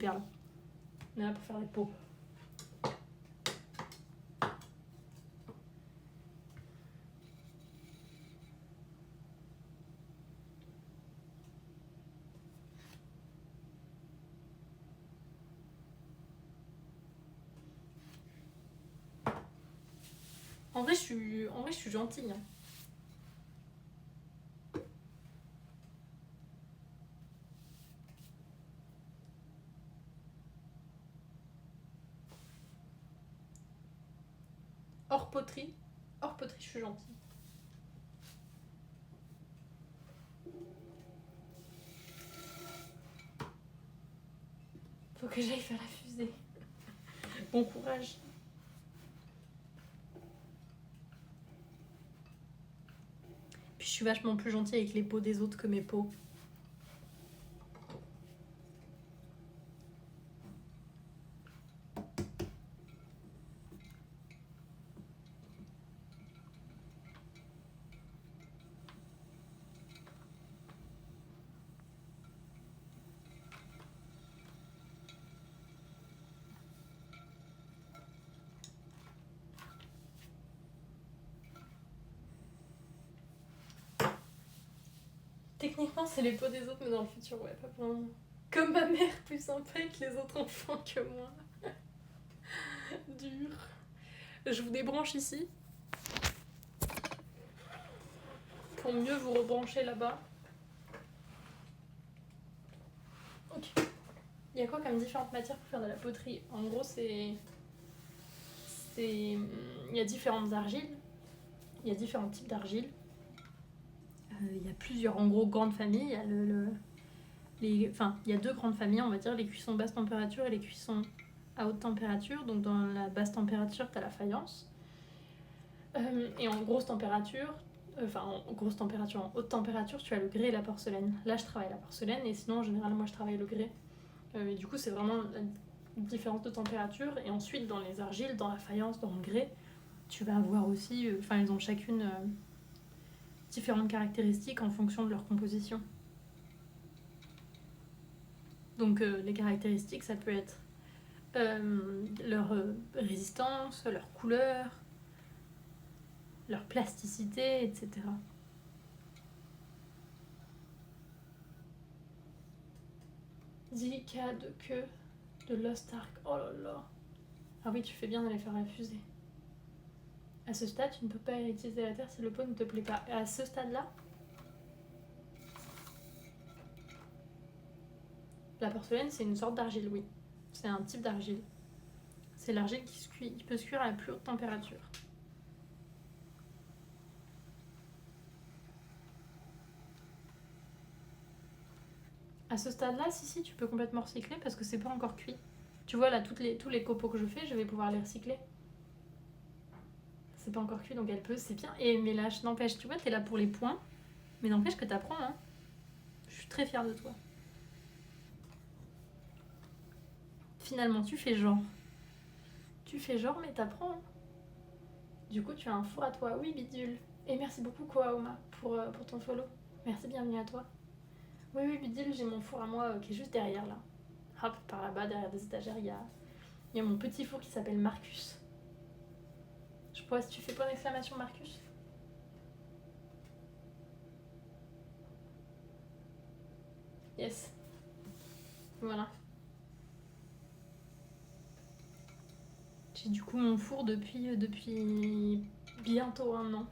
perles. On est là pour faire des pots. En vrai, je suis gentille. Hein. Hors poterie, je suis gentille. Faut que j'aille faire la fusée. Bon courage. Puis je suis vachement plus gentille avec les pots des autres que mes pots. Techniquement, c'est les pots des autres, mais dans le futur, ouais, pas pour le moment. Comme ma mère, plus sympa que les autres enfants que moi. Dur. Je vous débranche ici. Pour mieux vous rebrancher là-bas. Ok. Il y a quoi comme différentes matières pour faire de la poterie? En gros, il y a différentes argiles. Il y a différents types d'argile. Il y a plusieurs, en gros, grandes familles. Il y a il y a deux grandes familles, on va dire, les cuissons basse température et les cuissons à haute température. Donc dans la basse température, tu as la faïence. Et en grosse température, en haute température, tu as le grès et la porcelaine. Là, je travaille la porcelaine, et sinon, en général, moi, je travaille le grès. Et du coup, c'est vraiment la différence de température. Et ensuite, dans les argiles, dans la faïence, dans le grès, tu vas avoir aussi... elles ont chacune différentes caractéristiques en fonction de leur composition. Donc, les caractéristiques, ça peut être leur résistance, leur couleur, leur plasticité, etc. Zilika de queue de Lost Ark. Oh là là. Ah oui, tu fais bien d'aller faire la fusée. À ce stade, tu ne peux pas utiliser la terre si le pot ne te plaît pas. Et à ce stade-là, la porcelaine, c'est une sorte d'argile, oui. C'est un type d'argile. C'est l'argile qui peut se cuire à la plus haute température. À ce stade-là, si, tu peux complètement recycler parce que c'est pas encore cuit. Tu vois, là, tous les copeaux que je fais, je vais pouvoir les recycler. C'est pas encore cuit, donc elle peut, c'est bien. Mais là, n'empêche, tu vois, t'es là pour les points, mais n'empêche que t'apprends, hein. Je suis très fière de toi. Finalement, tu fais genre. Tu fais genre, mais t'apprends. Hein. Du coup, tu as un four à toi. Oui, bidule. Et merci beaucoup, Koaoma, pour ton follow. Merci, bienvenue à toi. Oui, bidule, j'ai mon four à moi qui est juste derrière, là. Hop, par là-bas, derrière des étagères, il y a mon petit four qui s'appelle Marcus. Je pourrais, si tu fais point d'exclamation Marcus. Yes. Voilà. J'ai du coup mon four depuis bientôt 1 an.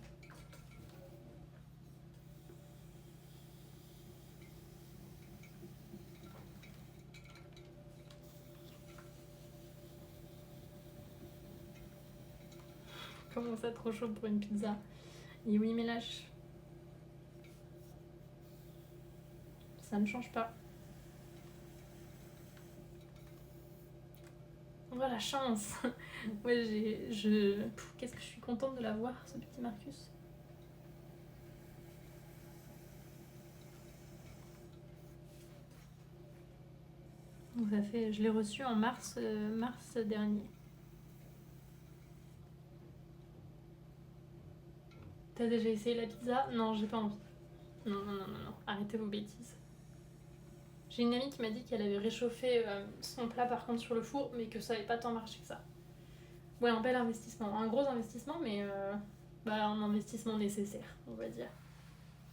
Comment ça, trop chaud pour une pizza? Et oui, mais là, ça ne change pas. On voit la chance. Ouais, qu'est-ce que je suis contente de l'avoir, ce petit Marcus. Donc ça fait, je l'ai reçu en mars dernier. T'as déjà essayé la pizza? Non, j'ai pas envie. Non, arrêtez vos bêtises. J'ai une amie qui m'a dit qu'elle avait réchauffé son plat par contre sur le four, mais que ça avait pas tant marché que ça. Ouais, un bel investissement, un gros investissement, mais un investissement nécessaire, on va dire.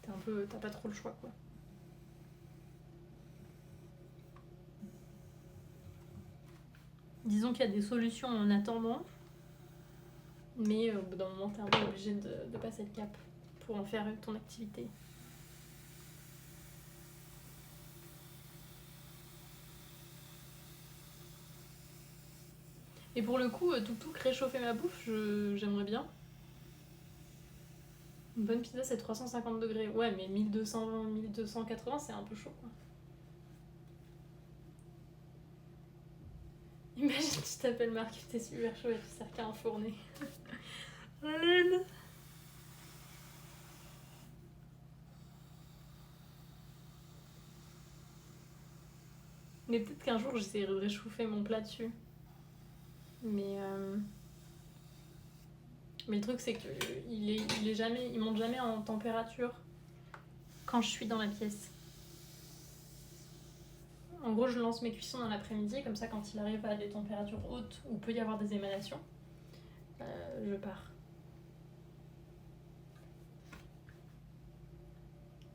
T'as pas trop le choix, quoi. Disons qu'il y a des solutions en attendant, mais au bout d'un moment, t'es un peu obligé de passer le cap pour en faire ton activité. Et pour le coup, tout réchauffer ma bouffe, j'aimerais bien. Une bonne pizza, c'est 350 degrés. Ouais, mais 1220, 1280, c'est un peu chaud, quoi. Imagine, tu t'appelles Marc, t'es super chaud et tu sers qu'à enfourner. Hélène. Mais peut-être qu'un jour, j'essaierai de réchauffer mon plat dessus. Mais le truc, c'est qu'il monte jamais en température quand je suis dans la pièce. En gros, je lance mes cuissons dans l'après-midi, comme ça, quand il arrive à des températures hautes où peut y avoir des émanations, je pars.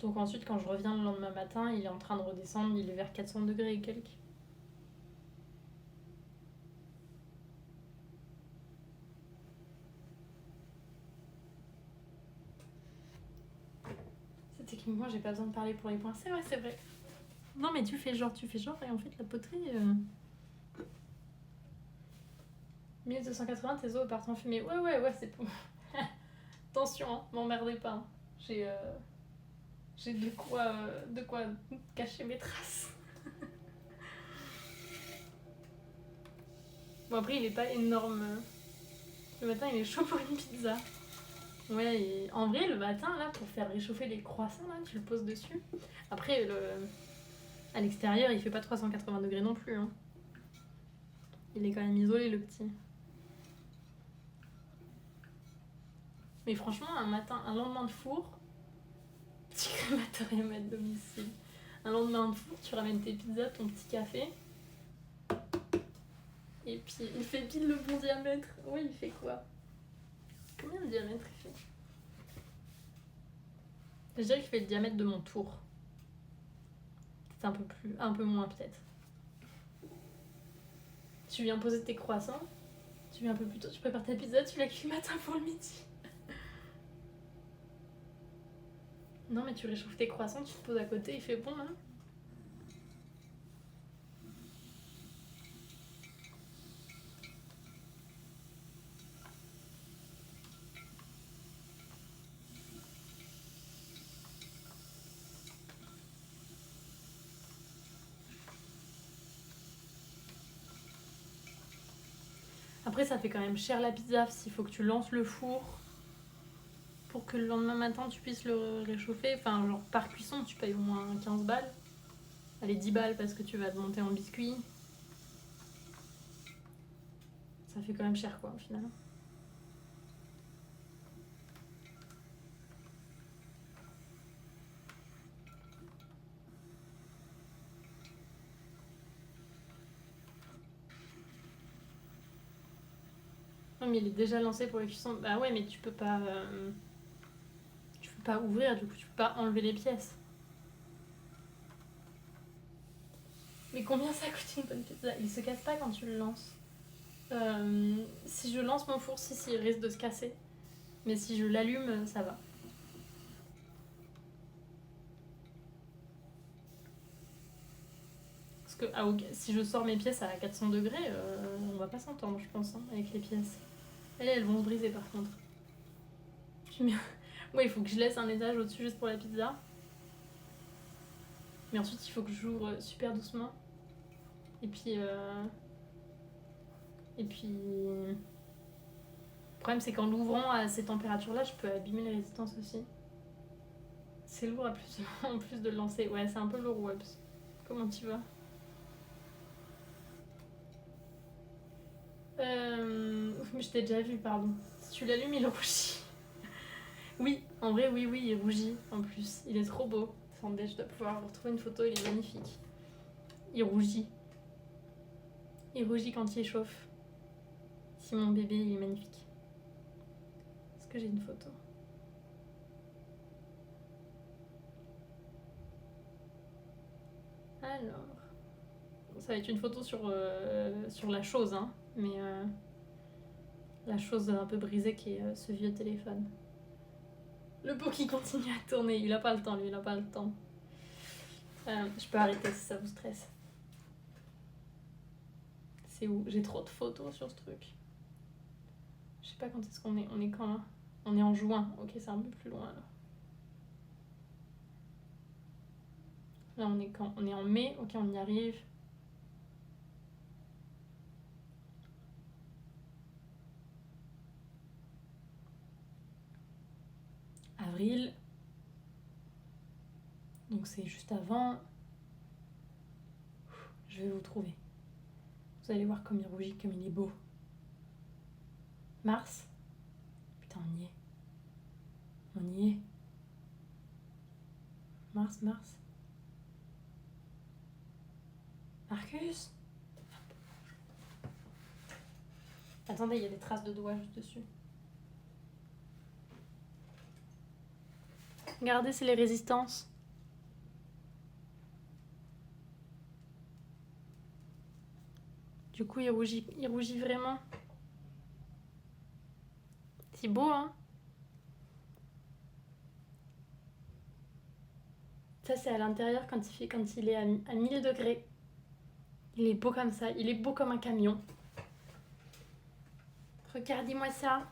Donc ensuite, quand je reviens le lendemain matin, il est en train de redescendre, il est vers 400 degrés et quelques. Techniquement, j'ai pas besoin de parler pour les points. C'est vrai. Non, mais tu fais genre, et en fait, la poterie. 1280, tes os partent en fumée. Ouais, c'est bon. Attention, hein, m'emmerdez pas. Hein. J'ai de quoi cacher mes traces. Bon, après, il est pas énorme. Le matin, il est chaud pour une pizza. Ouais, et en vrai, le matin, là, pour faire réchauffer les croissants, là, tu le poses dessus. Après, à l'extérieur, il fait pas 380 degrés non plus. Hein. Il est quand même isolé, le petit. Mais franchement, un lendemain de four, petit crématorium à domicile. Un lendemain de four, tu ramènes tes pizzas, ton petit café. Et puis, il fait pile le bon diamètre. Oui, il fait quoi? Combien de diamètre il fait? Je dirais qu'il fait le diamètre de mon tour. C'est un peu moins peut-être. Tu viens poser tes croissants, tu viens un peu plus tôt, tu prépares ta pizza, tu la cuis le matin pour le midi. Non mais tu réchauffes tes croissants, tu te poses à côté, il fait bon hein. Après ça fait quand même cher la pizza s'il faut que tu lances le four pour que le lendemain matin tu puisses le réchauffer. Enfin genre par cuisson tu payes au moins 15 balles. Allez 10 balles parce que tu vas te monter en biscuit. Ça fait quand même cher quoi au final. Non mais il est déjà lancé pour les cuissons. Bah ouais mais tu peux pas ouvrir, du coup tu peux pas enlever les pièces. Mais combien ça coûte une bonne pizza? Il se casse pas quand tu le lances. Si je lance mon four, si, il risque de se casser. Mais si je l'allume, ça va. Parce que si je sors mes pièces à 400 degrés, on va pas s'entendre, je pense, hein, avec les pièces. Elles vont se briser par contre. Ouais, il faut que je laisse un étage au-dessus juste pour la pizza. Mais ensuite, il faut que j'ouvre super doucement. Et puis... Le problème, c'est qu'en l'ouvrant à ces températures-là, je peux abîmer les résistances aussi. C'est lourd en plus de le lancer. Ouais, c'est un peu lourd, Webs. Comment tu vas? Mais je t'ai déjà vu, pardon. Si tu l'allumes, il rougit. Oui, en vrai, oui, il rougit en plus. Il est trop beau. Attendez, je dois pouvoir vous retrouver une photo, il est magnifique. Il rougit. Il rougit quand il chauffe. Si mon bébé, il est magnifique. Est-ce que j'ai une photo? Alors... Ça va être une photo sur la chose, hein. Mais la chose un peu brisée qui est ce vieux téléphone. Le pot qui continue à tourner. Il a pas le temps, lui, il a pas le temps. Je peux arrêter si ça vous stresse. C'est où? J'ai trop de photos sur ce truc. Je sais pas quand est-ce qu'on est. On est quand là? On est en juin. Ok, c'est un peu plus loin là. Là, on est quand? On est en mai. Ok, on y arrive. Avril. Donc c'est juste avant. Je vais vous trouver. Vous allez voir comme il rougit, comme il est beau. Mars. Putain, on y est. On y est. Mars. Marcus. Attendez, il y a des traces de doigts juste dessus. Regardez, c'est les résistances. Du coup, il rougit vraiment. C'est beau, hein? Ça, c'est à l'intérieur quand il est à 1000 degrés. Il est beau comme ça. Il est beau comme un camion. Regardez-moi ça.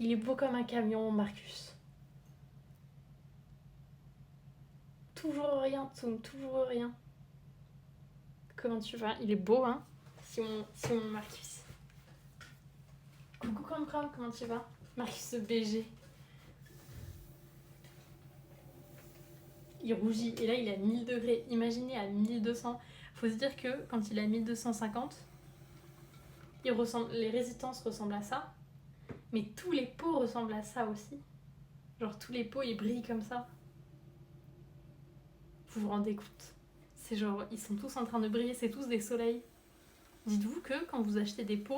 Il est beau comme un camion, Marcus. Toujours rien, Toum, toujours rien. Comment tu vas? Il est beau, hein? Simon Marcus. Coucou Crom, comment tu vas? Marcus BG. Il rougit. Et là, il est à 1000 degrés. Imaginez à 1200. Faut se dire que quand il est à 1250, les résistances ressemblent à ça. Mais tous les pots ressemblent à ça aussi. Genre tous les pots, ils brillent comme ça. Vous vous rendez compte? C'est genre, ils sont tous en train de briller. C'est tous des soleils. Dites-vous que quand vous achetez des pots,